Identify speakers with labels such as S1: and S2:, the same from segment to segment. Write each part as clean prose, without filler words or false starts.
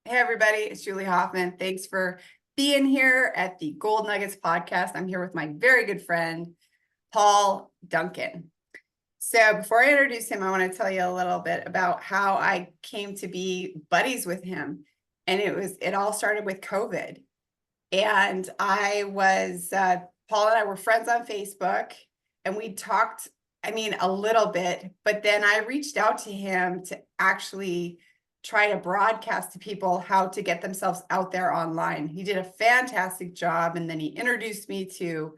S1: Hey, everybody, it's Julie Hoffman. Thanks for being here at the Gold Nuggets podcast. I'm here with my very good friend, Paul Duncan. So before I introduce him, I want to tell you a little bit about how I came to be buddies with him. And it all started with COVID. And Paul and I were friends on Facebook, and we talked, a little bit, but then I reached out to him to actually try to broadcast to people how to get themselves out there online. He did a fantastic job. And then he introduced me to,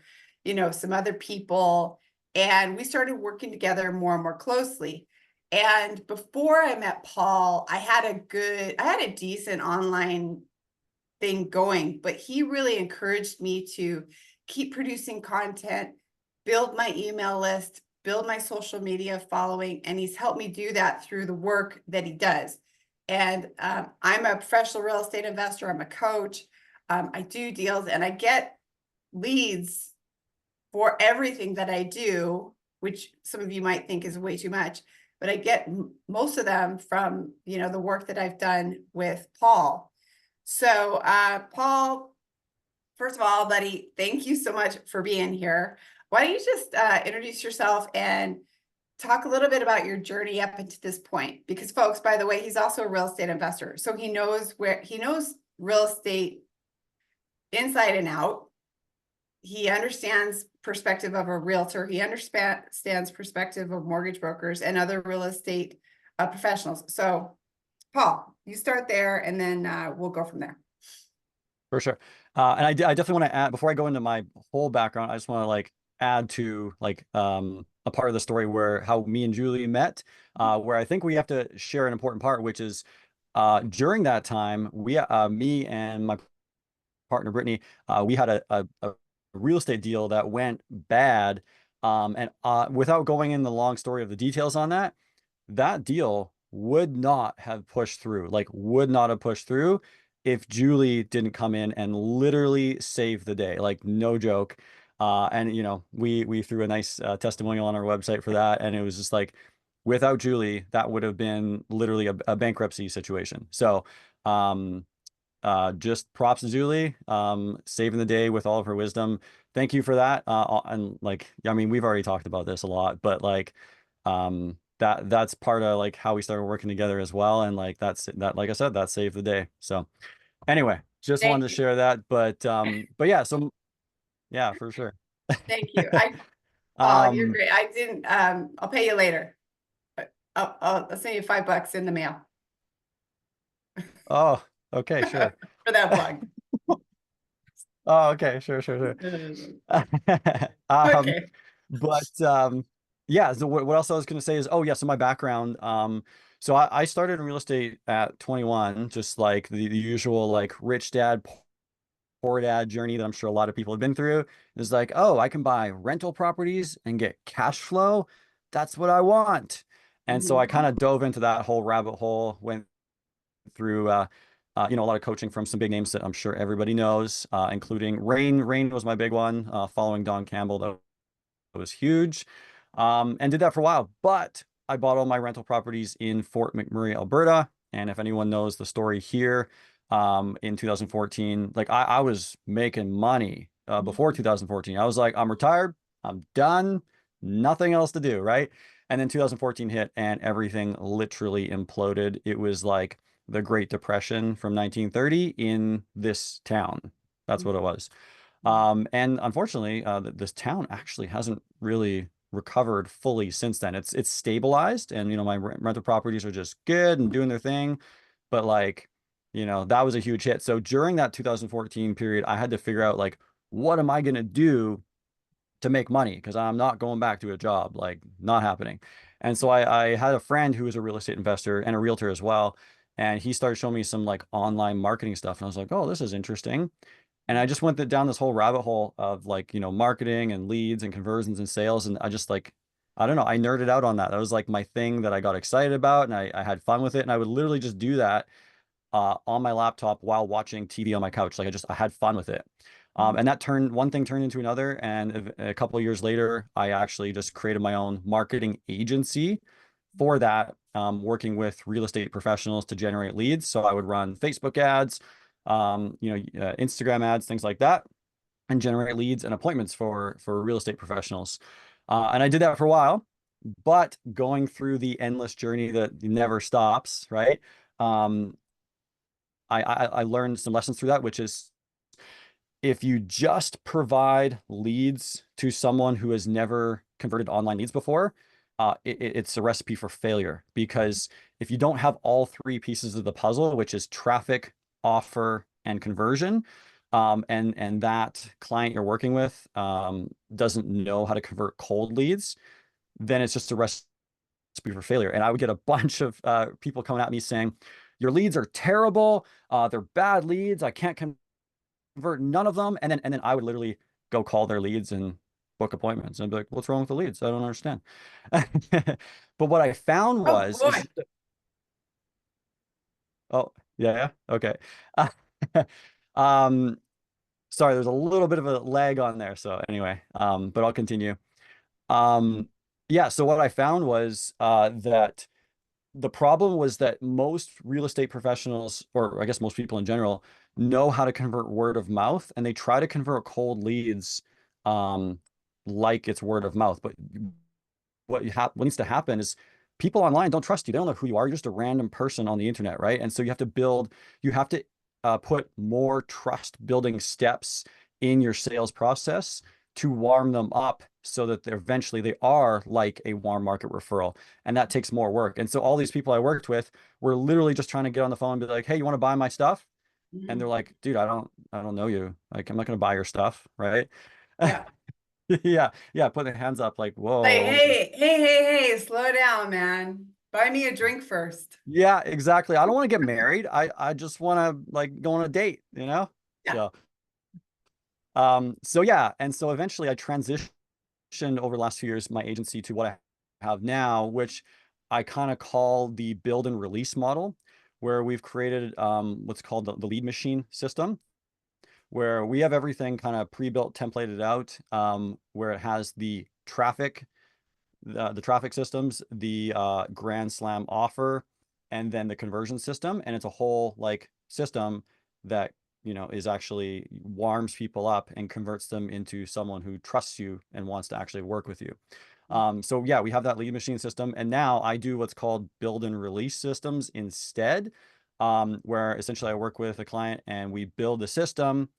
S1: some other people, and we started working together more and more closely. And before I met Paul, I had a decent online thing going, but he really encouraged me to keep producing content, build my email list, build my social media following, and he's helped me do that through the work that he does. And I'm a professional real estate investor. I'm a coach. I do deals, and I get leads for everything that I do, which some of you might think is way too much, but I get most of them from, the work that I've done with Paul. So, Paul, first of all, buddy, thank you so much for being here. Why don't you just introduce yourself and talk a little bit about your journey up into this point? Because folks, by the way, he's also a real estate investor. So he knows real estate inside and out. He understands perspective of a realtor. He understands perspective of mortgage brokers and other real estate professionals. So Paul, you start there, and then we'll go from there.
S2: For sure. And I definitely want to add, before I go into my whole background, I just want to add to a part of the story where how me and Julie met, where I think we have to share an important part, which is during that time, me and my partner, Brittany, we had a real estate deal that went bad. And without going in the long story of the details on that deal would not have pushed through, if Julie didn't come in and literally save the day, no joke. And we threw a nice testimonial on our website for that, and it was just without Julie, that would have been literally a bankruptcy situation. So just props to Julie, saving the day with all of her wisdom. Thank you for that. And we've already talked about this a lot, but that's part of how we started working together as well. And like I said, that saved the day. So anyway, just wanted to share that. But yeah, so yeah, for sure.
S1: Thank you. Oh, you're great. I didn't, I'll pay you later. I'll send you $5 in the mail.
S2: Oh, okay, sure.
S1: For that plug.
S2: Oh, okay, sure.
S1: Okay.
S2: But yeah, so what else I was going to say is, oh yeah, so my background, so I started in real estate at 21, just the usual rich dad, poor dad journey that I'm sure a lot of people have been through. It's oh, I can buy rental properties and get cash flow. That's what I want. And so I kind of dove into that whole rabbit hole, went through a lot of coaching from some big names that I'm sure everybody knows, including Rain. Rain was my big one, following Don Campbell. That was huge. And did that for a while. But I bought all my rental properties in Fort McMurray, Alberta. And if anyone knows the story here, in 2014, I was making money before 2014. I was I'm retired, I'm done, nothing else to do, right? And then 2014 hit and everything literally imploded. It was the Great Depression from 1930 in this town. That's what it was. And unfortunately, this town actually hasn't really recovered fully since then. It's stabilized, and my rental properties are just good and doing their thing, but that was a huge hit. So during that 2014 period, I had to figure out what am I gonna do to make money, because I'm not going back to a job, not happening. And so I had a friend who was a real estate investor and a realtor as well, and he started showing me some online marketing stuff, and I was oh, this is interesting. And I just went down this whole rabbit hole of marketing and leads and conversions and sales. And I just I don't know, I nerded out on that. That was my thing that I got excited about, and I had fun with it. And I would literally just do that on my laptop while watching TV on my couch. I had fun with it. And that one thing turned into another. And a couple of years later, I actually just created my own marketing agency for that, working with real estate professionals to generate leads. So I would run Facebook ads, Instagram ads, things like that, and generate leads and appointments for real estate professionals. And I did that for a while, but going through the endless journey that never stops, right? Um, I learned some lessons through that, which is if you just provide leads to someone who has never converted online leads before, it's a recipe for failure. Because if you don't have all three pieces of the puzzle, which is traffic, offer, and conversion, and that client you're working with doesn't know how to convert cold leads, then it's just a recipe for failure. And I would get a bunch of people coming at me saying, your leads are terrible. They're bad leads. I can't convert none of them. And then I would literally go call their leads and book appointments and be like, what's wrong with the leads? I don't understand. But what I found
S1: Oh
S2: was,
S1: boy.
S2: oh, yeah, okay. Um, sorry, there's a little bit of a lag on there. So anyway, but I'll continue. Um, yeah, so what I found was that the problem was that most real estate professionals, or I guess most people in general, know how to convert word of mouth, and they try to convert cold leads um, like it's word of mouth. But what needs to happen is people online don't trust you. They don't know who you are. You're just a random person on the internet, right? And so you have to put more trust building steps in your sales process to warm them up so that eventually they are like a warm market referral. And that takes more work. And so all these people I worked with were literally just trying to get on the phone and be like, hey, you want to buy my stuff? And they're
S1: Mhm.
S2: like, dude, I don't know you. Like, I'm not going to buy your stuff, right?
S1: Yeah.
S2: Yeah, yeah, put their hands up like,
S1: Like,
S2: whoa.
S1: hey, slow down, man. Buy me a drink first.
S2: Yeah, exactly. I don't want to get married. I just want to like go on a date, you know?
S1: Yeah.
S2: So yeah, and so eventually I transitioned over the last few years my agency to what I have now, which I kind of call the build and release model, where we've created what's called the lead machine system, where we have everything kind of pre-built, templated out, where it has the traffic systems, the Grand Slam offer, and then the conversion system. And it's a whole like system that, is actually warms people up and converts them into someone who trusts you and wants to actually work with you. So yeah, we have that lead machine system. And now I do what's called build and release systems instead, where essentially I work with a client and we build the system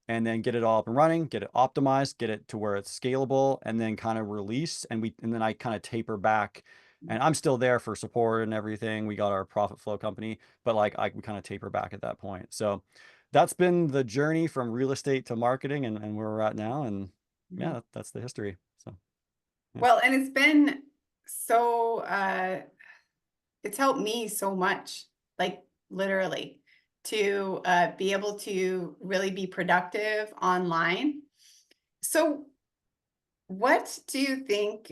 S2: and then get it all up and running, get it optimized, get it to where it's scalable, and then kind of release. And then I kind of taper back, and I'm still there for support and everything. We got our profit flow company, but like we kind of taper back at that point. So that's been the journey from real estate to marketing and where we're at now. And yeah,
S1: Mhm.
S2: that's the history. So yeah.
S1: Well, and it's been so it's helped me so much, like literally, to be able to really be productive online. So what do you think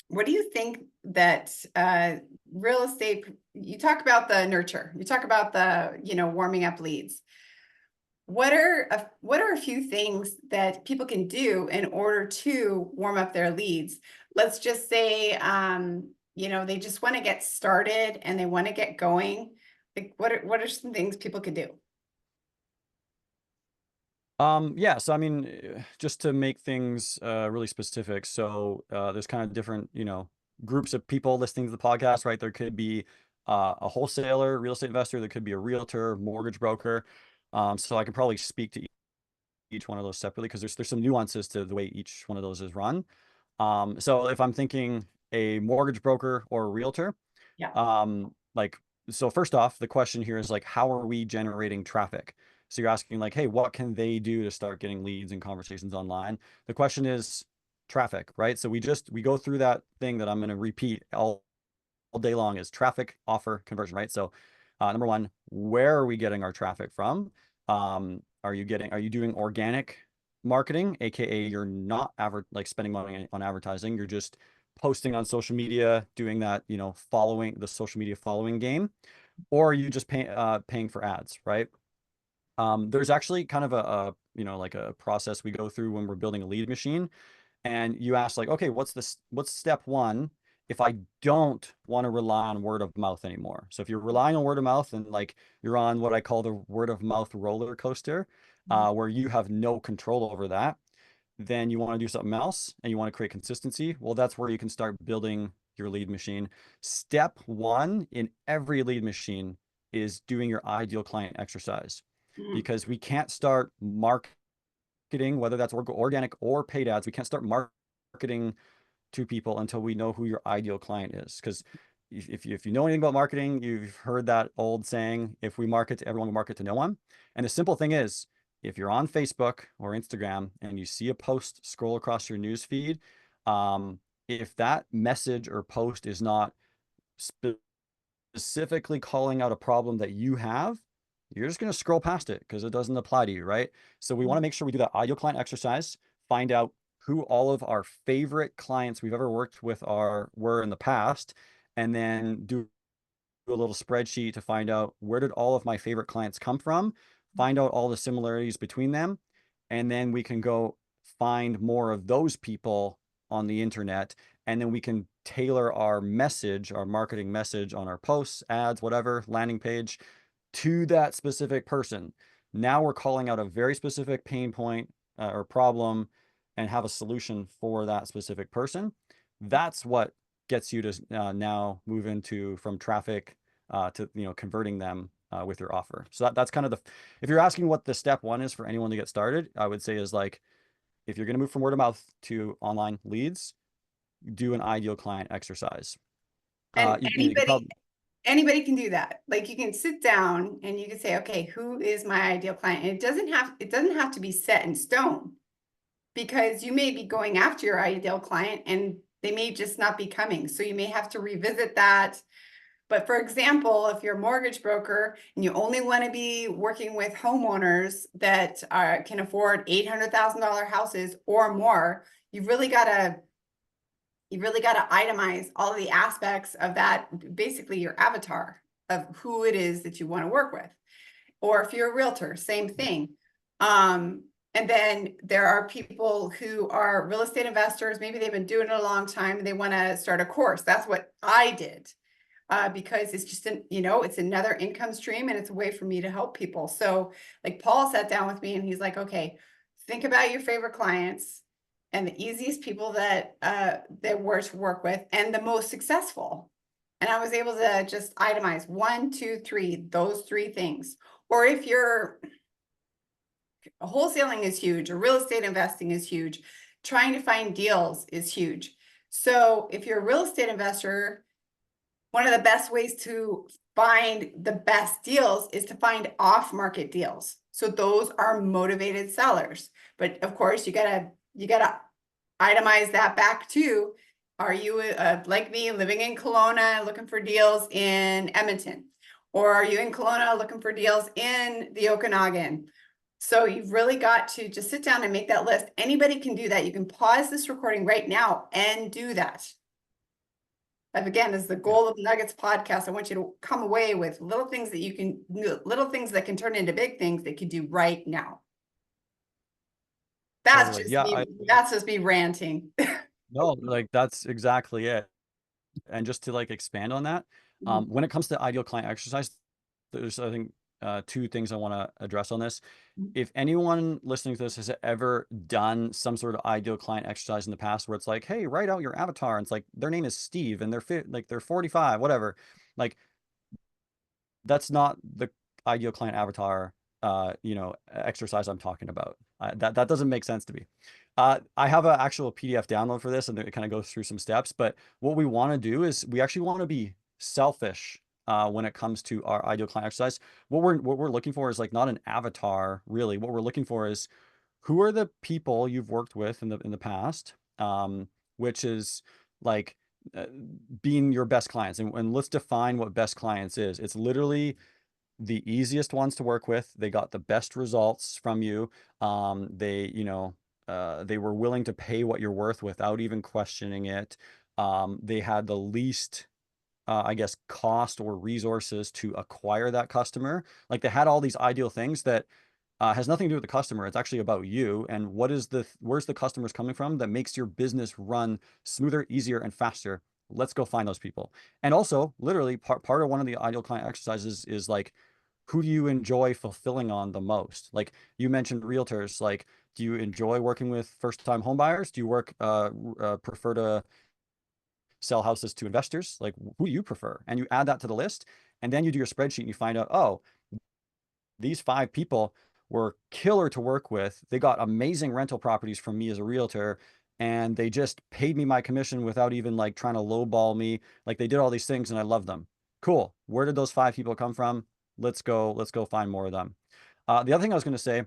S1: what do you think that real estate, you talk about the nurture, you talk about the, warming up leads. What are a few things that people can do in order to warm up their leads? Let's just say, they just want to get started and they want to get going. Like, what are some things people could do?
S2: Yeah, so I mean, just to make things really specific, so there's kind of different, groups of people listening to the podcast, right? There could be a wholesaler, real estate investor, there could be a realtor, mortgage broker. So I can probably speak to each one of those separately because there's some nuances to the way each one of those is run. So if I'm thinking a mortgage broker or a realtor,
S1: Yeah.
S2: like, so first off, the question here is like, how are we generating traffic? So you're asking like, hey, what can they do to start getting leads and conversations online? The question is traffic, right? So we go through that thing that I'm going to repeat all day long is traffic, offer, conversion, right? So number one, where are we getting our traffic from? Are you doing organic marketing, aka you're not like spending money on advertising, you're just posting on social media, doing that, following the social media following game, or are you just paying for ads, right? There's actually kind of like a process we go through when we're building a lead machine, and you ask like, okay, what's step one if I don't want to rely on word of mouth anymore. So if you're relying on word of mouth and like you're on what I call the word of mouth roller coaster, where you have no control over that, then you want to do something else and you want to create consistency. Well, that's where you can start building your lead machine. Step one in every lead machine is doing your ideal client exercise,
S1: Mhm.
S2: because we can't start marketing, whether that's organic or paid ads. We can't start marketing to people until we know who your ideal client is. Because if you know anything about marketing, you've heard that old saying, if we market to everyone, we market to no one. And the simple thing is, if you're on Facebook or Instagram and you see a post scroll across your news feed, if that message or post is not specifically calling out a problem that you have, you're just going to scroll past it because it doesn't apply to you, right? So we want to make sure we do that ideal client exercise, find out who all of our favorite clients we've ever worked with were in the past, and then do a little spreadsheet to find out where did all of my favorite clients come from, find out all the similarities between them, and then we can go find more of those people on the internet, and then we can tailor our message, our marketing message on our posts, ads, whatever, landing page to that specific person. Now we're calling out a very specific pain point or problem and have a solution for that specific person. That's what gets you to now move into from traffic to converting them with your offer. So that's kind of if you're asking what the step one is for anyone to get started, I would say is like, if you're going to move from word of mouth to online leads, do an ideal client exercise.
S1: And
S2: You can probably
S1: anybody can do that. Like you can sit down and you can say, okay, who is my ideal client? And it doesn't have to be set in stone, because you may be going after your ideal client and they may just not be coming. So you may have to revisit that. But for example, if you're a mortgage broker and you only want to be working with homeowners that can afford $800,000 houses or more, you really got to itemize all of the aspects of that, basically your avatar of who it is that you want to work with. Or if you're a realtor, same thing. And then there are people who are real estate investors. Maybe they've been doing it a long time and they want to start a course. That's what I did, because it's just it's another income stream and it's a way for me to help people. So like Paul sat down with me and he's like, okay, think about your favorite clients and the easiest people that were to work with and the most successful. And I was able to just itemize 1, 2, 3, those 3 things. Or if you're wholesaling is huge, or real estate investing is huge, trying to find deals is huge. So if you're a real estate investor, one of the best ways to find the best deals is to find off-market deals. So those are motivated sellers. But of course, you gotta itemize that back to, are you like me, living in Kelowna, looking for deals in Edmonton? Or are you in Kelowna looking for deals in the Okanagan? So you've really got to just sit down and make that list. Anybody can do that. You can pause this recording right now and do that. And again, is the goal of Nuggets podcast. I want you to come away with little things that can turn into big things that you can do right now. That's
S2: totally.
S1: just
S2: Yeah,
S1: me. That's just me ranting.
S2: no, like that's exactly it. And just to like expand on that, when it comes to ideal client exercise, there's, I think, 2 things I want to address on this. If anyone listening to this has ever done some sort of ideal client exercise in the past where it's like, hey, write out your avatar, and it's like their name is Steve and they're 45, whatever, like that's not the ideal client avatar exercise I'm talking about. That doesn't make sense to me. I have an actual PDF download for this, and it kind of goes through some steps. But what we want to do is we actually want to be selfish when it comes to our ideal client exercise. What we're looking for is like not an avatar, really. What we're looking for is, who are the people you've worked with in the past, which is like being your best clients. And let's define what best clients is. It's literally the easiest ones to work with. They got the best results from you. They were willing to pay what you're worth without even questioning it. They had the least, I guess, cost or resources to acquire that customer. Like they had all these ideal things that has nothing to do with the customer. It's actually about you and where's the customers coming from that makes your business run smoother, easier, and faster let's go find those people. And also, literally, part of one of the ideal client exercises is like, who do you enjoy fulfilling on the most? Like you mentioned realtors, like, do you enjoy working with first-time home buyers? Do you prefer to sell houses to investors? Like, who do you prefer? And you add that to the list, and then you do your spreadsheet and you find out, oh, these 5 people were killer to work with. They got amazing rental properties from me as a realtor, and they just paid me my commission without even like trying to lowball me. Like they did all these things and I love them. Cool. Where did those 5 people come from? Let's go find more of them. The other thing I was going to say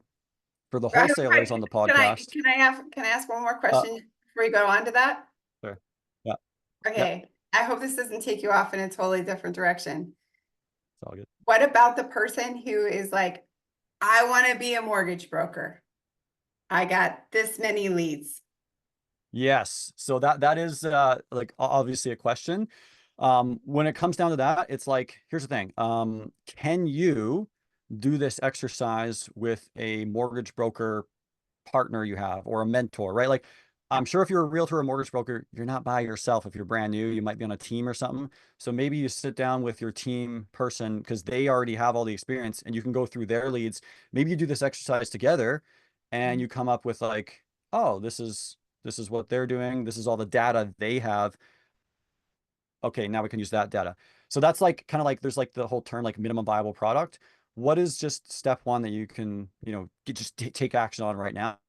S2: for the
S1: Right,
S2: wholesalers
S1: right.
S2: on the podcast.
S1: Can I ask one more
S2: Uh,
S1: question before you go on to that?
S2: Sorry. Yeah. Yeah.
S1: Okay, I hope this doesn't take you off in a totally different direction.
S2: It's all good.
S1: What about the person who is like, I want to be a mortgage broker. I got this many leads.
S2: Yes. So that is like obviously a question. When it comes down to that, it's like, here's the thing. Can you do this exercise with a mortgage broker partner you have or a mentor, right? Like, I'm sure if you're a realtor or mortgage broker, you're not by yourself. If you're brand new, you might be on a team or something. So maybe you sit down with your team person because they already have all the experience and you can go through their leads. Maybe you do this exercise together and you come up with like, oh, this is what they're doing. This is all the data they have. Okay, now we can use that data. So that's like kind of like there's like the whole term like minimum viable product. What is just step one that you can, just take action on right now?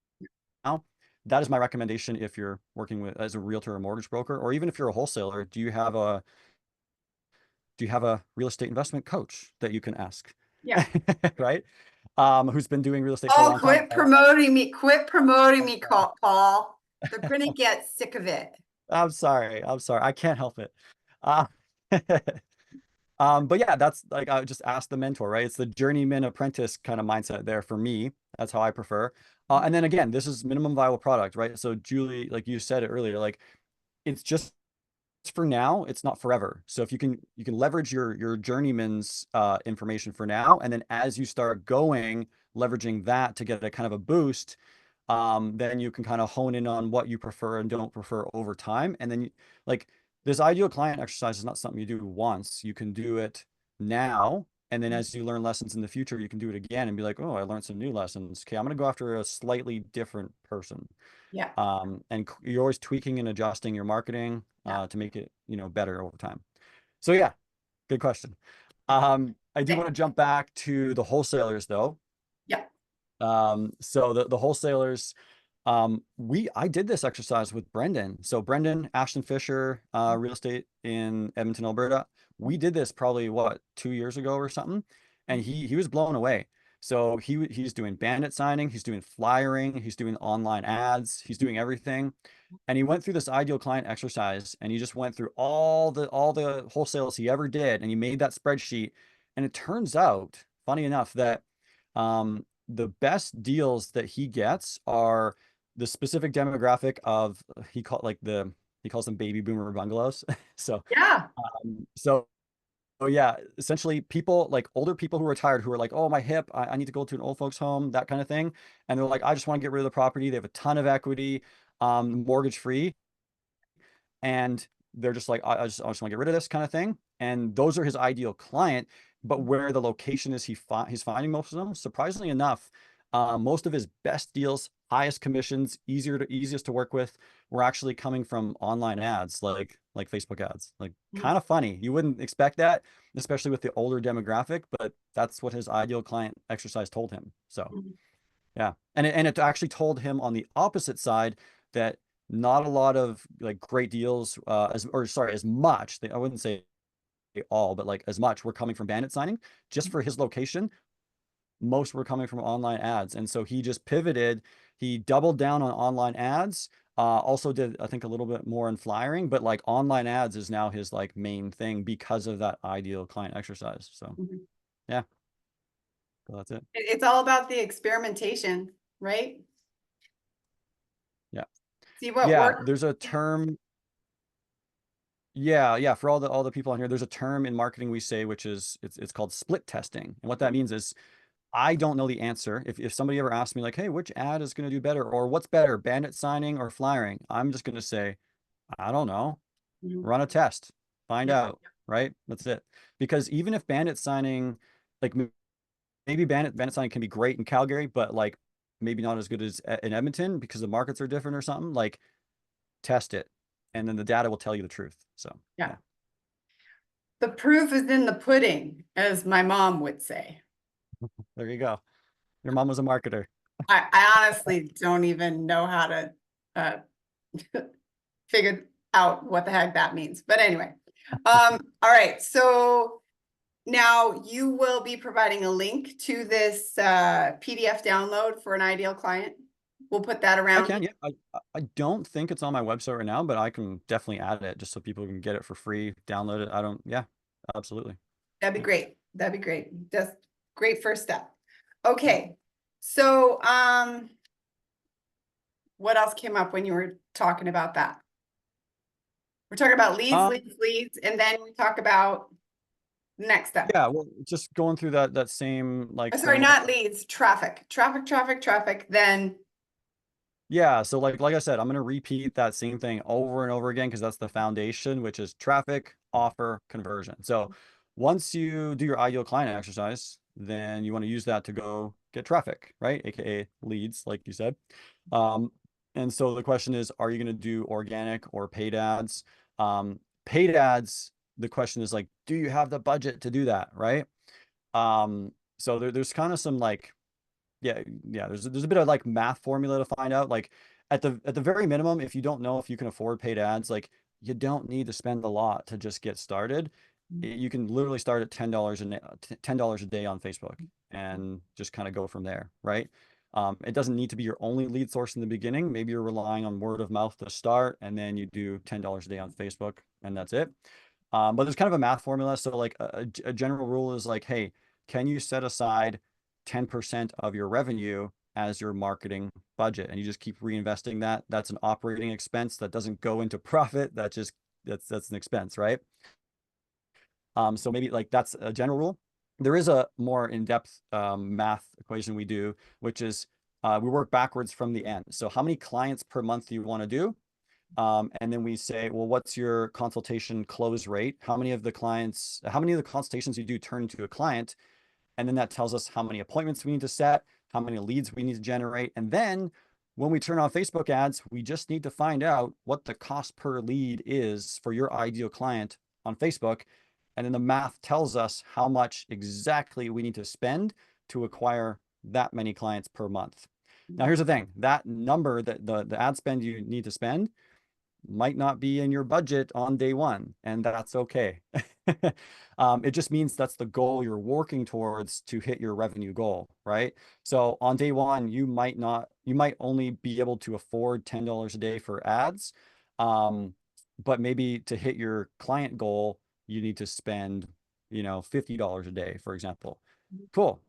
S2: That is my recommendation if you're working with as a realtor or mortgage broker, or even if you're a wholesaler. Do you have a real estate investment coach that you can ask?
S1: Yeah.
S2: Right? Who's been doing real estate for a
S1: Oh,
S2: long time?
S1: quit promoting me. Quit promoting
S2: I'm
S1: me,
S2: sorry.
S1: Paul. They're gonna get sick of it.
S2: I'm sorry. I'm sorry. I can't help it. Uh, but yeah, that's like I would just ask the mentor, right? It's the journeyman apprentice kind of mindset there for me. That's how I prefer. And then again, this is minimum viable product, right? So Julie, like you said it earlier, like it's just for now, it's not forever. So if you can leverage your journeyman's information for now, and then as you start going, leveraging that to get a kind of a boost, then you can kind of hone in on what you prefer and don't prefer over time. And then like this ideal client exercise is not something you do once. You can do it now. And then as you learn lessons in the future, you can do it again and be like, oh, I learned some new lessons. Okay, I'm going to go after a slightly different person.
S1: Yeah.
S2: And you're always tweaking and adjusting your marketing
S1: Yeah.
S2: to make it, better over time. So yeah, good question. I do want
S1: Okay.
S2: to jump back to the wholesalers though.
S1: Yeah.
S2: So the wholesalers, I did this exercise with Brendan. So Brendan, Ashton Fisher, real estate in Edmonton, Alberta. We did this probably what, 2 years ago or something, and he was blown away. So he's doing bandit signing, he's doing flyering, he's doing online ads, he's doing everything. And he went through this ideal client exercise and he just went through all the wholesales he ever did and he made that spreadsheet. And it turns out, funny enough, that the best deals that he gets are the specific demographic of he calls them baby boomer bungalows. So
S1: Yeah.
S2: so oh yeah, essentially people like older people who are retired who are like, oh, my hip, I need to go to an old folks home, that kind of thing. And they're like, I just want to get rid of the property. They have a ton of equity, mortgage free. And they're just like, I just want to get rid of this kind of thing. And those are his ideal client. But where the location is, he's finding most of them. Surprisingly enough, most of his best deals, highest commissions, easiest to work with, were actually coming from online ads, like Facebook ads. Like kind of funny. You wouldn't expect that, especially with the older demographic, but that's what his ideal client exercise told him. So yeah, and it actually told him on the opposite side that not a lot of like great deals, as much. I wouldn't say all, but like as much were coming from bandit signing just for his location. Most were coming from online ads, and so he just pivoted. He doubled down on online ads. Also did I think a little bit more in flyering, but like online ads is now his like main thing because of that ideal client exercise. So
S1: Mhm.
S2: yeah, so that's it.
S1: It's all about the experimentation, right?
S2: Yeah,
S1: See what
S2: yeah.
S1: works.
S2: There's a term. Yeah, yeah. For all the people on here, there's a term in marketing we say, which is it's called split testing. And what that means is I don't know the answer. If somebody ever asks me like, hey, which ad is going to do better or what's better, bandit signing or flyering? I'm just going to say, I don't know.
S1: Mhm.
S2: run a test, find
S1: Yeah.
S2: out, right? That's it. Because even if bandit signing, like maybe bandit signing can be great in Calgary, but like maybe not as good as in Edmonton because the markets are different or something, like test it. And then the data will tell you the truth. So
S1: Yeah.
S2: yeah.
S1: The proof is in the pudding, as my mom would say.
S2: There you go. Your mom was a marketer.
S1: I honestly don't even know how to uh, figure out what the heck that means. But anyway, all right. So now you will be providing a link to this PDF download for an ideal client. We'll put that
S2: I
S1: around.
S2: can, yeah. I don't think it's on my website right now, but I can definitely add it just so people can get it for free, download it. I don't, yeah, absolutely.
S1: That'd be
S2: Yeah.
S1: great. That'd be great. That's great first step. Okay. So what else came up when you were talking about that? We're talking about leads,
S2: Um,
S1: leads, leads, and then we talk about next step.
S2: yeah, well, just going through that same like
S1: Sorry,
S2: framework.
S1: not leads, traffic, traffic, traffic, traffic, then
S2: Yeah, so like I said, I'm gonna repeat that same thing over and over again because that's the foundation, which is traffic, offer, conversion. So once you do your ideal client exercise, then you want to use that to go get traffic, right? AKA leads, like you said. Um, and so the question is, are you going to do organic or paid ads? Paid ads, the question is like, do you have the budget to do that, right? So there's kind of some like, yeah, there's a bit of like math formula to find out. Like at the very minimum, if you don't know if you can afford paid ads, like you don't need to spend a lot to just get started. You can literally start at $10 a day on Facebook and just kind of go from there, right? It doesn't need to be your only lead source in the beginning. Maybe you're relying on word of mouth to start, and then you do $10 a day on Facebook, and that's it. But there's kind of a math formula. So like a general rule is like, hey, can you set aside 10% of your revenue as your marketing budget? And you just keep reinvesting that. That's an operating expense that doesn't go into profit. That's an expense, right? So maybe like that's a general rule. There is a more in-depth math equation we do, which is we work backwards from the end. So how many clients per month do you want to do? And then we say, well, what's your consultation close rate? How many of the consultations you do turn into a client? And then that tells us how many appointments we need to set, how many leads we need to generate. And then when we turn on Facebook ads, we just need to find out what the cost per lead is for your ideal client on Facebook. And then the math tells us how much exactly we need to spend to acquire that many clients per month. Now, here's the thing, that number, that the ad spend you need to spend might not be in your budget on day one, and that's okay. It just means that's the goal you're working towards to hit your revenue goal, right? So on day one, you might only be able to afford $10 a day for ads. But maybe to hit your client goal, you need to spend, $50 a day, for example. Cool.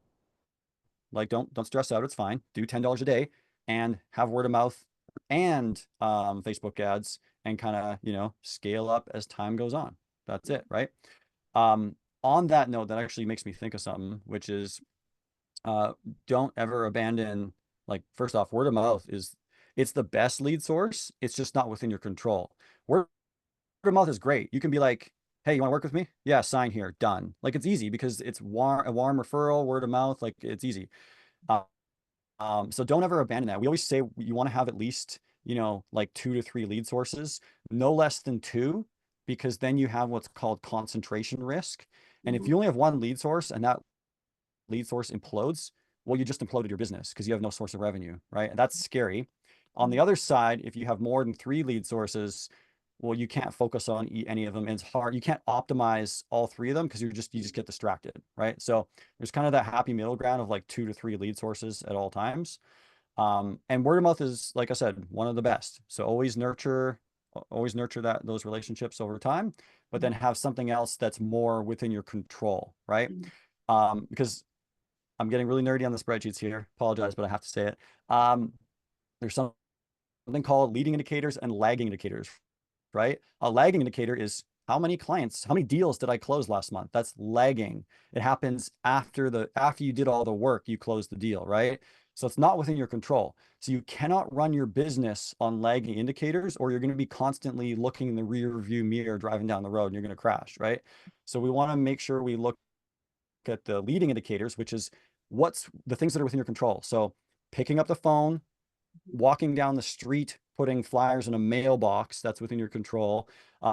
S2: Like don't stress out. It's fine. Do $10 a day and have word of mouth and Facebook ads and kind of, scale up as time goes on. That's it, right? On that note, that actually makes me think of something, which is don't ever abandon, like, first off, word of mouth it's the best lead source. It's just not within your control. Word of mouth is great. You can be like, hey, you want to work with me? Yeah, sign here, done. Like it's easy because it's a warm referral, word of mouth, like it's easy. Uh, so don't ever abandon that. We always say you want to have at least, like 2 to 3 lead sources, no less than 2, because then you have what's called concentration risk. And if you only have one lead source and that lead source implodes, well, you just imploded your business because you have no source of revenue, right? And that's scary. On the other side, if you have more than 3 lead sources, well, you can't focus on any of them. And it's hard. You can't optimize all 3 of them because you just get distracted, right? So there's kind of that happy middle ground of like 2 to 3 lead sources at all times. And word of mouth is, like I said, one of the best. So always nurture those relationships over time, but then have something else that's more within your control, right? Because I'm getting really nerdy on the spreadsheets here. Apologize, but I have to say it. There's something called leading indicators and lagging indicators, right? A lagging indicator is how many deals did I close last month? That's lagging. It happens after you did all the work, you close the deal, right? So it's not within your control. So you cannot run your business on lagging indicators, or you're going to be constantly looking in the rear view mirror driving down the road and you're going to crash, right? So we want to make sure we look at the leading indicators, which is what's the things that are within your control. So picking up the phone, walking down the street, putting flyers in a mailbox, that's within your control.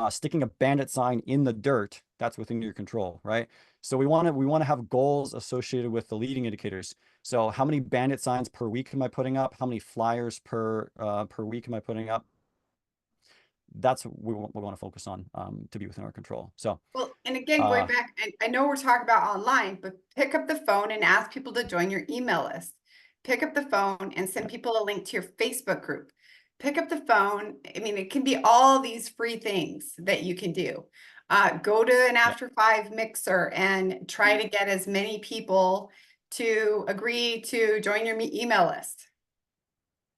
S2: Sticking a bandit sign in the dirt, that's within your control, right? So we want to have goals associated with the leading indicators. So how many bandit signs per week am I putting up? How many flyers per week am I putting up? That's what we want to focus on, to be within our control. So
S1: Well, and again, going
S2: uh,
S1: back, I know we're talking about online, but pick up the phone and ask people to join your email list. Pick up the phone and send people a link to your Facebook group. Pick up the phone. I mean, it can be all these free things that you can do. Go to an
S2: yeah,
S1: after five mixer and try to get as many people to agree to join your email list.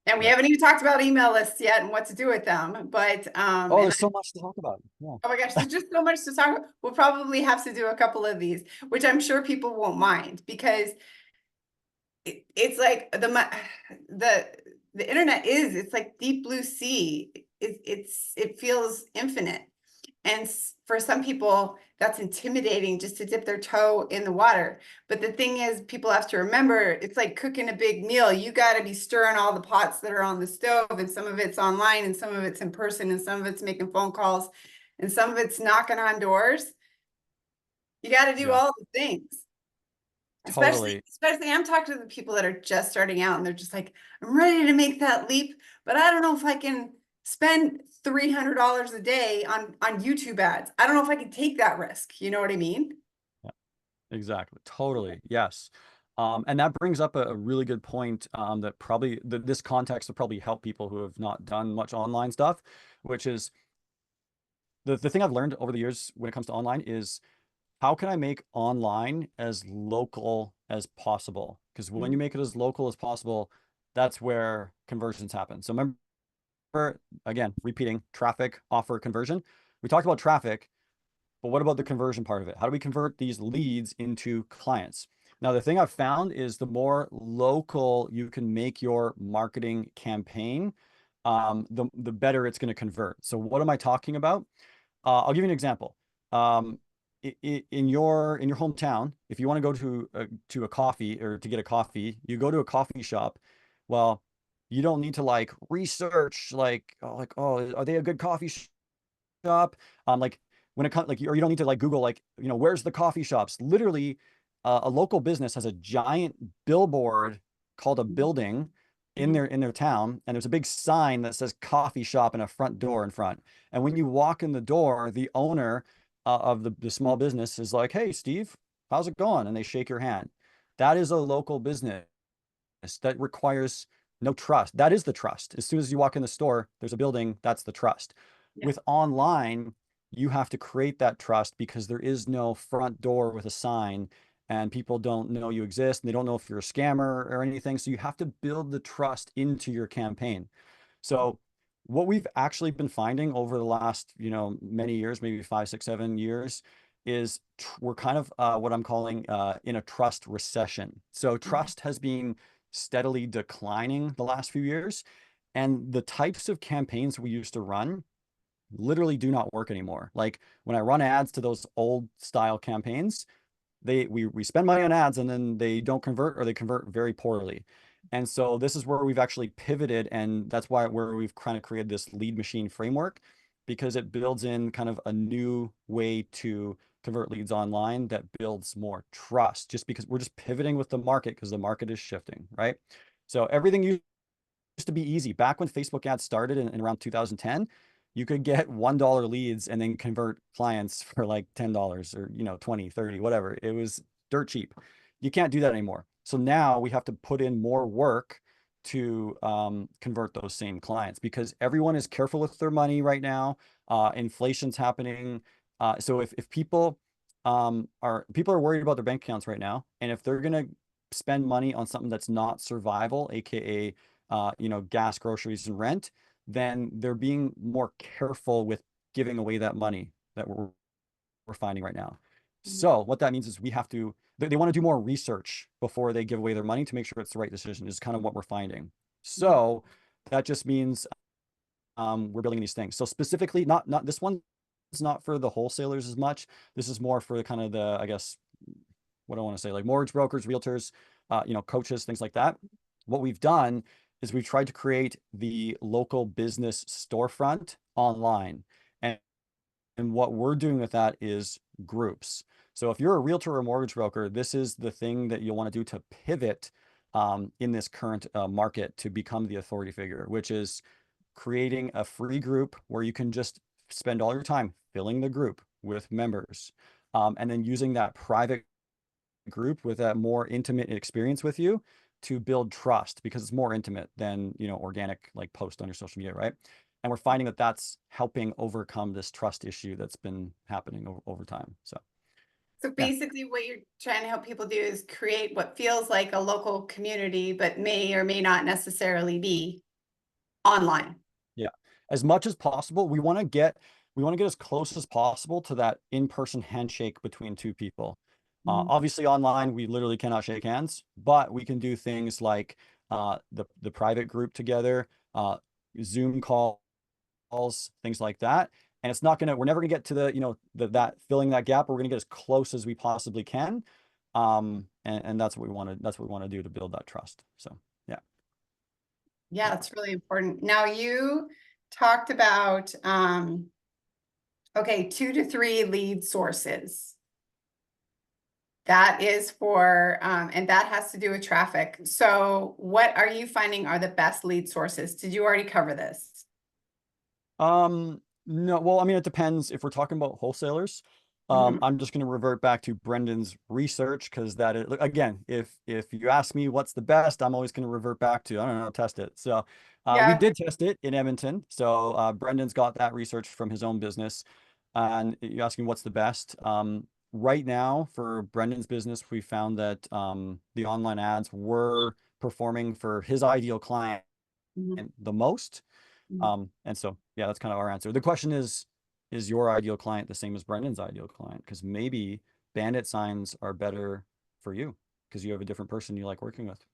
S1: And we
S2: yeah.
S1: haven't even talked about email lists yet and what to do with them, but
S2: Oh,
S1: and
S2: there's so much to talk about. Yeah.
S1: oh my gosh, there's just so much to talk about. We'll probably have to do a couple of these, which I'm sure people won't mind, because it's like the the internet is, it's like deep blue sea. It feels infinite. And for some people, that's intimidating just to dip their toe in the water. But the thing is, people have to remember, it's like cooking a big meal. You got to be stirring all the pots that are on the stove, and some of it's online, and some of it's in person, and some of it's making phone calls, and some of it's knocking on doors. You got to do
S2: Yeah,
S1: all the things. Especially,
S2: totally.
S1: especially I'm talking to the people that are just starting out and they're just like, I'm ready to make that leap, but I don't know if I can spend $300 a day on YouTube ads. I don't know if I can take that risk. You know what I mean?
S2: Yeah, exactly. Totally. Yes. And that brings up a really good point, that probably this context will probably help people who have not done much online stuff, which is the thing I've learned over the years when it comes to online is how can I make online as local as possible? Because when you
S1: Mhm.
S2: make it as local as possible, that's where conversions happen. So remember, again, repeating traffic, offer, conversion. We talked about traffic, but what about the conversion part of it? How do we convert these leads into clients? Now, the thing I've found is the more local you can make your marketing campaign, the better it's going to convert. So what am I talking about? I'll give you an example. Um, in your hometown, if you want to go to a coffee, or to get a coffee, you go to a coffee shop. Well, you don't need to like research oh, are they a good coffee shop? Like when it comes like, or you don't need to like Google like, where's the coffee shops? Literally, a local business has a giant billboard called a building in
S1: Mhm.
S2: their town, and there's a big sign that says coffee shop and a front door in front. And when you walk in the door, the owner of the small business is like, "Hey, Steve, how's it going?" And they shake your hand. That is a local business that requires no trust. That is the trust. As soon as you walk in the store, there's a building, that's the trust.
S1: Yeah.
S2: With online, you have to create that trust because there is no front door with a sign, and people don't know you exist, and they don't know if you're a scammer or anything. So you have to build the trust into your campaign. So what we've actually been finding over the last, many years, maybe 5, 6, 7 years, is we're kind of what I'm calling in a trust recession. So
S1: Mhm.
S2: trust has been steadily declining the last few years, and the types of campaigns we used to run literally do not work anymore. Like when I run ads to those old style campaigns, we spend money on ads and then they don't convert, or they convert very poorly. And so this is where we've actually pivoted, and that's where we've kind of created this lead machine framework, because it builds in kind of a new way to convert leads online that builds more trust, just because we're just pivoting with the market, because the market is shifting, right? So everything used to be easy. Back when Facebook ads started in around 2010, you could get $1 leads and then convert clients for like $10, or 20, 30, whatever. It was dirt cheap. You can't do that anymore. So now we have to put in more work to convert those same clients, because everyone is careful with their money right now. Inflation's happening. So if people are worried about their bank accounts right now, and if they're gonna spend money on something that's not survival, aka gas, groceries, and rent, then they're being more careful with giving away that money that we're finding right now. So what that means is we have to, they want to do more research before they give away their money to make sure it's the right decision, is kind of what we're finding. So that just means we're building these things. So specifically, not this one, it's not for the wholesalers as much. This is more for kind of the, I guess, what I want to say, like mortgage brokers, realtors, coaches, things like that. What we've done is we've tried to create the local business storefront online. And what we're doing with that is groups. So if you're a realtor or mortgage broker, this is the thing that you'll want to do to pivot in this current market to become the authority figure, which is creating a free group where you can just spend all your time filling the group with members, and then using that private group with a more intimate experience with you to build trust, because it's more intimate than, organic like post on your social media, right? And we're finding that that's helping overcome this trust issue that's been happening over time. So
S1: So
S2: yeah.
S1: basically what you're trying to help people do is create what feels like a local community, but may or may not necessarily be online.
S2: Yeah. As much as possible, we want to get as close as possible to that in-person handshake between two people. Obviously online, we literally cannot shake hands, but we can do things like the private group together, Zoom calls, things like that. And it's not we're never gonna get to that filling that gap, but we're gonna get as close as we possibly can. And that's what we want to do to build that trust. So yeah.
S1: Yeah, it's really important. Now you talked about, okay, 2 to 3 lead sources. That is for, and that has to do with traffic. So what are you finding are the best lead sources? Did you already cover this?
S2: No, well, I mean, it depends. If we're talking about wholesalers, I'm just going to revert back to Brendan's research, because that is, again, if you ask me what's the best, I'm always going to revert back to, I don't know, test it. So we
S1: Yeah.
S2: did test it in Edmonton. So Brendan's got that research from his own business. And you're asking what's the best. Right now for Brendan's business, we found that the online ads were performing for his ideal client the most. And so, yeah, that's kind of our answer. The question is your ideal client the same as Brendan's ideal client? Because maybe bandit signs are better for you because you have a different person you like working with.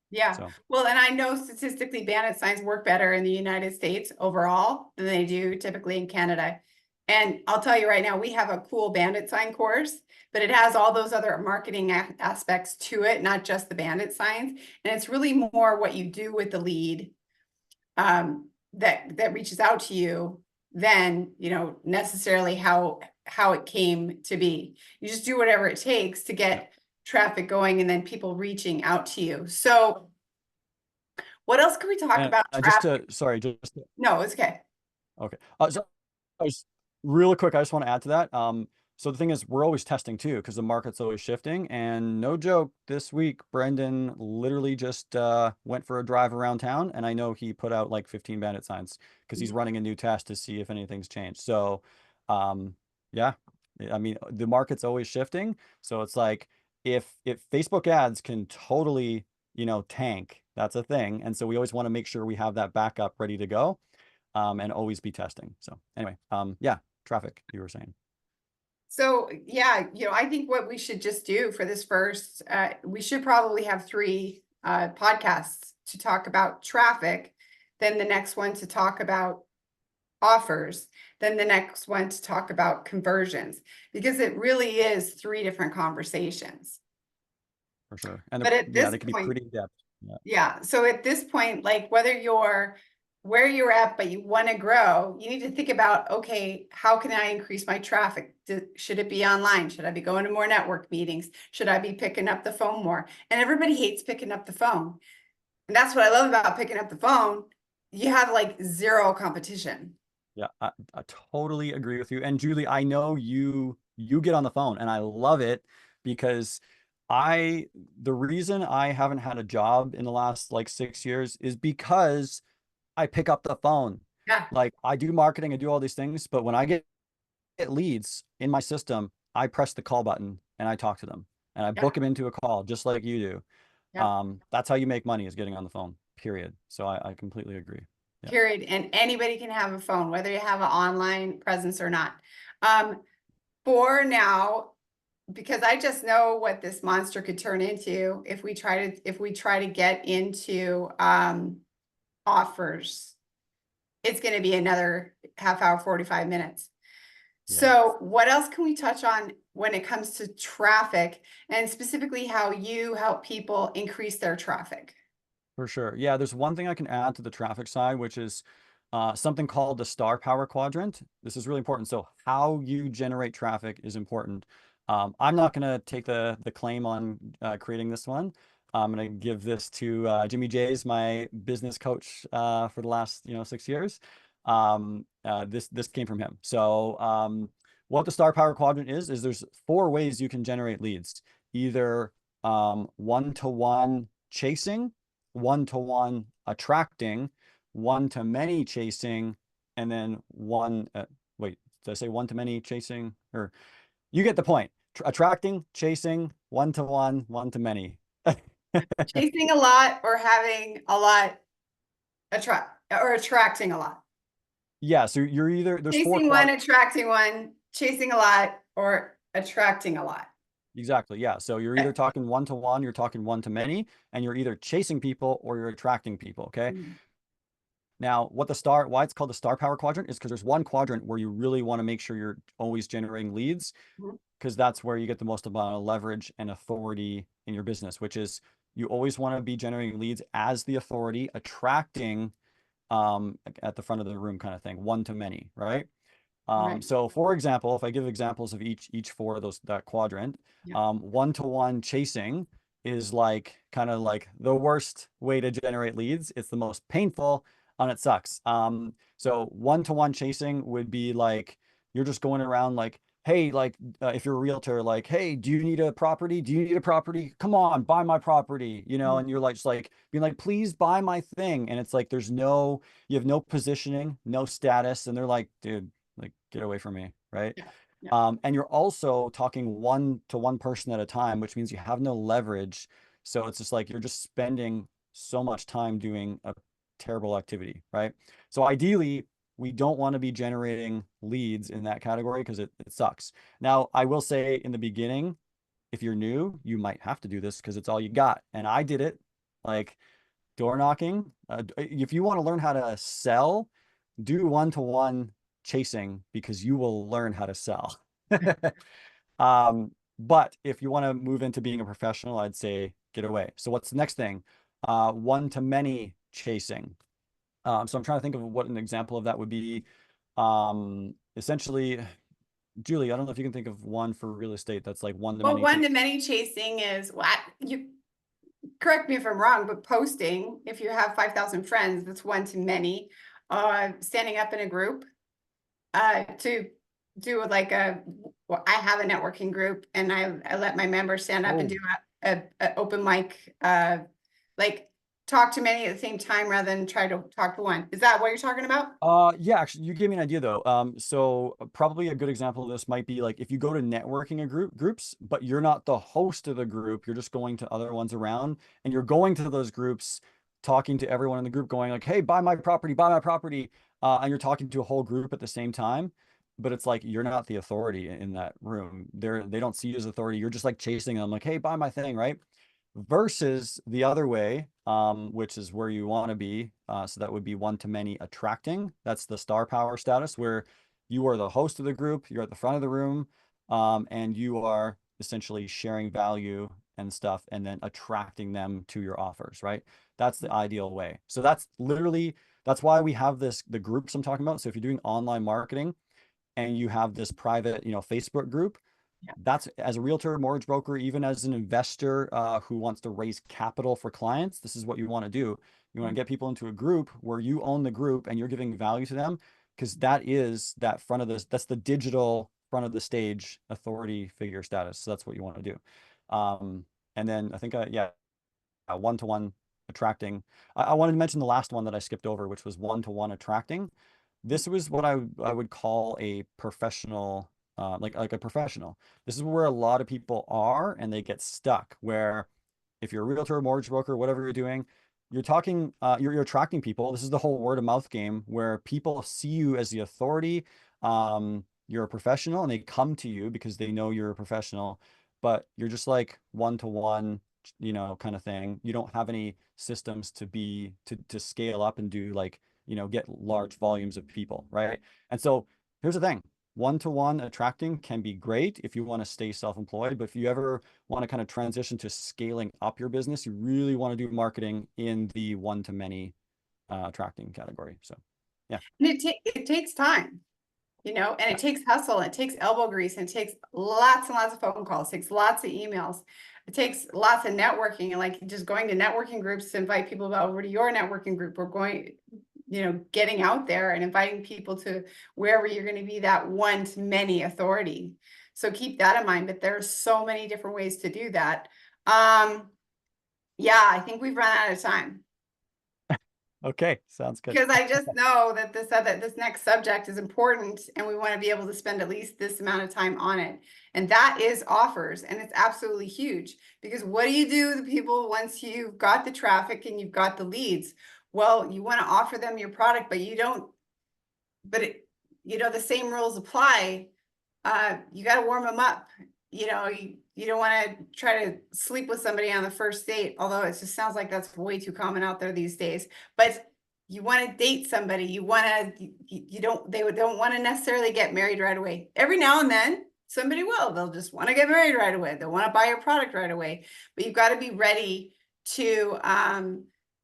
S1: Yeah.
S2: So,
S1: Well, and I know statistically bandit signs work better in the United States overall than they do typically in Canada. And I'll tell you right now, we have a cool bandit sign course, but it has all those other marketing aspects to it, not just the bandit signs. And it's really more what you do with the lead that reaches out to you than, necessarily how it came to be. You just do whatever it takes to get traffic going and then people reaching out to you. So what else can we talk about? No, it's okay.
S2: Okay. So really quick, I just want to add to that. So the thing is, we're always testing too, because the market's always shifting. And no joke, this week, Brendan literally just went for a drive around town. And I know he put out like 15 bandit signs because he's running a new test to see if anything's changed. So yeah, I mean, the market's always shifting. So it's like, if Facebook ads can totally, tank, that's a thing. And so we always want to make sure we have that backup ready to go, and always be testing. So anyway, yeah, traffic, you were saying.
S1: So yeah, I think what we should just do for this first, we should probably have 3 podcasts to talk about traffic, then the next one to talk about offers, then the next one to talk about conversions, because it really is 3 different conversations.
S2: For sure. And
S1: But at this
S2: they can be
S1: point,
S2: pretty in-depth.
S1: yeah. So at this point, like whether you're where you're at, but you want to grow, you need to think about, okay, how can I increase my traffic? Should it be online? Should I be going to more network meetings? Should I be picking up the phone more? And everybody hates picking up the phone. And that's what I love about picking up the phone. You have like 0 competition.
S2: Yeah, I totally agree with you. And Julie, I know you get on the phone, and I love it, because the reason I haven't had a job in the last like 6 years is because I pick up the phone.
S1: Yeah.
S2: Like, I do marketing, I do all these things, but when I get leads in my system, I press the call button and I talk to them and I book them into a call just like you do.
S1: Yeah.
S2: That's how you make money, is getting on the phone, period. So I completely agree. Yeah.
S1: Period. And anybody can have a phone, whether you have an online presence or not. For now, because I just know what this monster could turn into if we try to get into offers. It's going to be another half hour, 45 minutes.
S2: Yeah.
S1: So what else can we touch on when it comes to traffic, and specifically how you help people increase their traffic?
S2: For sure. Yeah, there's one thing I can add to the traffic side, which is something called the star power quadrant. This is really important. So how you generate traffic is important. I'm not going to take the claim on creating this one. I'm going to give this to Jimmy J's, my business coach for the last 6 years. This came from him. So what the star power quadrant is there's 4 ways you can generate leads. Either one-to-one chasing, one-to-one attracting, one-to-many chasing, and then wait, did I say one-to-many chasing? Or you get the point. Attracting, chasing, one-to-one, one-to-many.
S1: Chasing a lot, or having a lot attracting a lot.
S2: Yeah, so you're either there's 4
S1: Chasing one, attracting one, chasing a lot, or attracting a lot.
S2: Exactly. Yeah. So you're either talking one-to-one, you're talking one-to-many, and you're either chasing people or you're attracting people. Okay.
S1: Mhm.
S2: Now, why it's called the star power quadrant is because there's one quadrant where you really want to make sure you're always generating leads,
S1: Mhm.
S2: because that's where you get the most amount of leverage and authority in your business, which is you always want to be generating leads as the authority, attracting at the front of the room kind of thing, one to many, right?
S1: Right.
S2: So for example, if I give examples of each 4 of that quadrant,
S1: Yeah.
S2: one-to-one chasing is like kind of like the worst way to generate leads. It's the most painful and it sucks. So one-to-one chasing would be like you're just going around like, hey, like if you're a realtor, like, hey, do you need a property? Do you need a property? Come on, buy my property,
S1: Mhm.
S2: and you're like just like being like, please buy my thing. And it's like you have no positioning, no status, and they're like, dude, like get away from me, right?
S1: Yeah. Yeah.
S2: And you're also talking one person at a time, which means you have no leverage. So it's just like you're just spending so much time doing a terrible activity, right? So ideally, we don't want to be generating leads in that category because it sucks. Now, I will say in the beginning, if you're new, you might have to do this because it's all you got. And I did it like door knocking. If you want to learn how to sell, do one-to-one chasing because you will learn how to sell. But if you want to move into being a professional, I'd say get away. So what's the next thing? One-to-many chasing. So I'm trying to think of what an example of that would be. Essentially, Julie, I don't know if you can think of one for real estate that's like
S1: Well,
S2: one-to-many.
S1: one-to-many chasing is what you correct me if I'm wrong, but posting, if you have 5,000 friends, that's one-to-many. Standing up in a group to do like well, I have a networking group, and I let my members stand up and
S2: Oh,
S1: do a open mic, like talk to many at the same time rather than try to talk to one. Is that what you're talking about?
S2: yeah, actually, you gave me an idea though. So probably a good example of this might be like if you go to networking groups, but you're not the host of the group, you're just going to other ones around, and you're going to those groups, talking to everyone in the group, going like, "Hey, buy my property," and you're talking to a whole group at the same time. But it's like you're not the authority in that room. They don't see you as authority. You're just like chasing them, like, "Hey, buy my thing," right? Versus the other way, which is where you want to be. So that would be one-to-many attracting. That's the star power status where you are the host of the group, you're at the front of the room, and you are essentially sharing value and stuff and then attracting them to your offers, right? That's the ideal way. So that's why we have the groups I'm talking about. So if you're doing online marketing and you have this private, Facebook group,
S1: Yeah.
S2: that's as a realtor, mortgage broker, even as an investor who wants to raise capital for clients, this is what you want to do. You want to get people into a group where you own the group and you're giving value to them, because that's the digital front of the stage authority figure status. So that's what you want to do. And then I think, yeah, one-to-one attracting. I wanted to mention the last one that I skipped over, which was one-to-one attracting. This was what I would call a professional, like a professional. This is where a lot of people are, and they get stuck. Where if you're a realtor, mortgage broker, whatever you're doing, you're attracting people. This is the whole word of mouth game where people see you as the authority. You're a professional, and they come to you because they know you're a professional. but you're just like one-to-one, you know, kind of thing. You don't have any systems to scale up and do like, you know, get large volumes of people, right? And so here's the thing. One-to-one attracting can be great if you want to stay self-employed, but if you ever want to kind of transition to scaling up your business, you really want to do marketing in the one-to-many attracting category. So yeah.
S1: And it takes time, you know, and
S2: Yeah.
S1: it takes hustle, and it takes elbow grease, and it takes lots and lots of phone calls, it takes lots of emails, it takes lots of networking, and like just going to networking groups to invite people over to your networking group, or going, you know, getting out there and inviting people to wherever you're going to be that one-to-many authority. So keep that in mind, but there's so many different ways to do that. Yeah, I think we've run out of time.
S2: Okay, sounds good.
S1: Because I just know that this next subject is important, and we want to be able to spend at least this amount of time on it. And that is offers. And it's absolutely huge, because what do you do with the people once you've got the traffic and you've got the leads? Well, you want to offer them your product, but you don't, but it, you know, the same rules apply. You got to warm them up. You know, you don't want to try to sleep with somebody on the first date, although it just sounds like that's way too common out there these days. But you want to date somebody, you want to, you don't, they don't want to necessarily get married right away. Every now and then somebody will, they'll just want to get married right away. They want to buy your product right away, but you've got to be ready to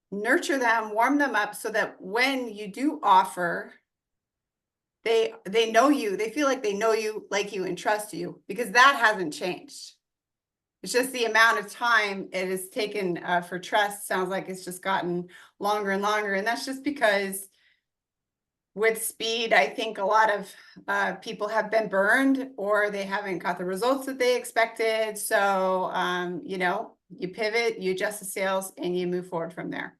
S1: nurture them, warm them up, so that when you do offer, they know you, they feel like they know you, like you, and trust you, because that hasn't changed. It's just the amount of time it has taken for trust sounds like it's just gotten longer and longer. And that's just because with speed, I think a lot of people have been burned, or they haven't got the results that they expected. So, you know, you pivot, you adjust the sales, and you move forward from there.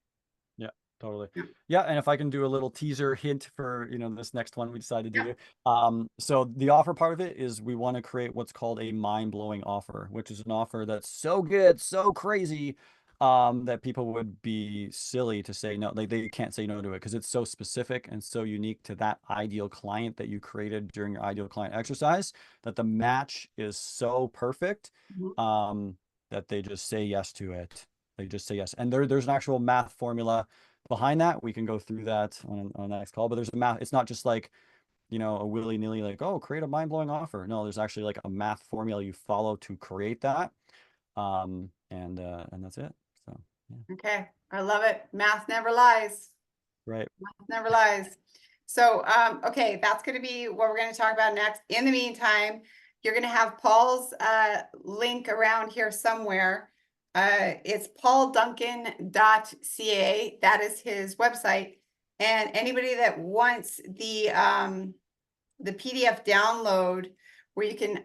S2: Yeah, totally.
S1: Yeah.
S2: Yeah, and if I can do a little teaser hint for, you know, this next one we decided to
S1: Yeah.
S2: do. So the offer part of it is we want to create what's called a mind-blowing offer, which is an offer that's so good, so crazy, that people would be silly to say no. Like they can't say no to it because it's so specific and so unique to that ideal client that you created during your ideal client exercise, that the match is so perfect,
S1: Mhm.
S2: that they just say yes to it. They just say yes. And there's an actual math formula behind that. We can go through that on the next call, but there's a math. It's not just like, you know, a willy-nilly like, oh, create a mind-blowing offer. No, there's actually like a math formula you follow to create that. And that's it. So yeah.
S1: Okay. I love it. Math never lies.
S2: Right.
S1: Math never lies. So, okay, that's going to be what we're going to talk about next. In the meantime, you're going to have Paul's link around here somewhere. It's paulduncan.ca. That is his website. And anybody that wants the PDF download, where you can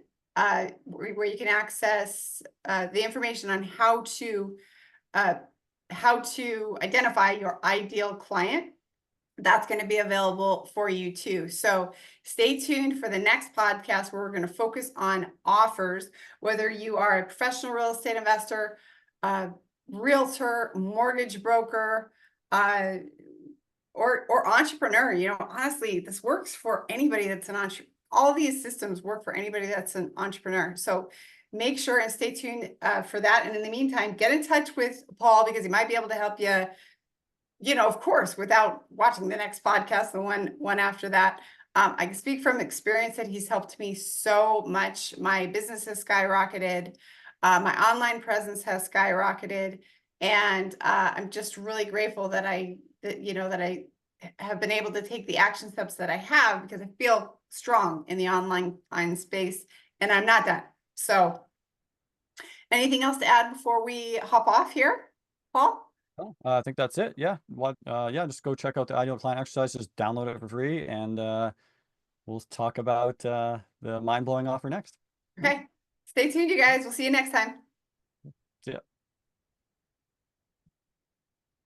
S1: access the information on how to identify your ideal client, that's going to be available for you too. So stay tuned for the next podcast, where we're going to focus on offers, whether you are a professional real estate investor, realtor, mortgage broker, or entrepreneur. You know, honestly, this works for anybody that's an entrepreneur. All these systems work for anybody that's an entrepreneur. So make sure and stay tuned for that. And in the meantime, get in touch with Paul, because he might be able to help you, you know, of course, without watching the next podcast, the one after that. I can speak from experience that he's helped me so much. My business has skyrocketed. My online presence has skyrocketed. And I'm just really grateful that I have been able to take the action steps that I have, because I feel strong in the online space, and I'm not done. So anything else to add before we hop off here, Paul?
S2: Oh, I think that's it. Yeah. Yeah, just go check out the ideal client exercises, download it for free, and we'll talk about the mind-blowing offer next.
S1: Okay. Stay tuned, you guys. We'll see you next time.
S2: See ya.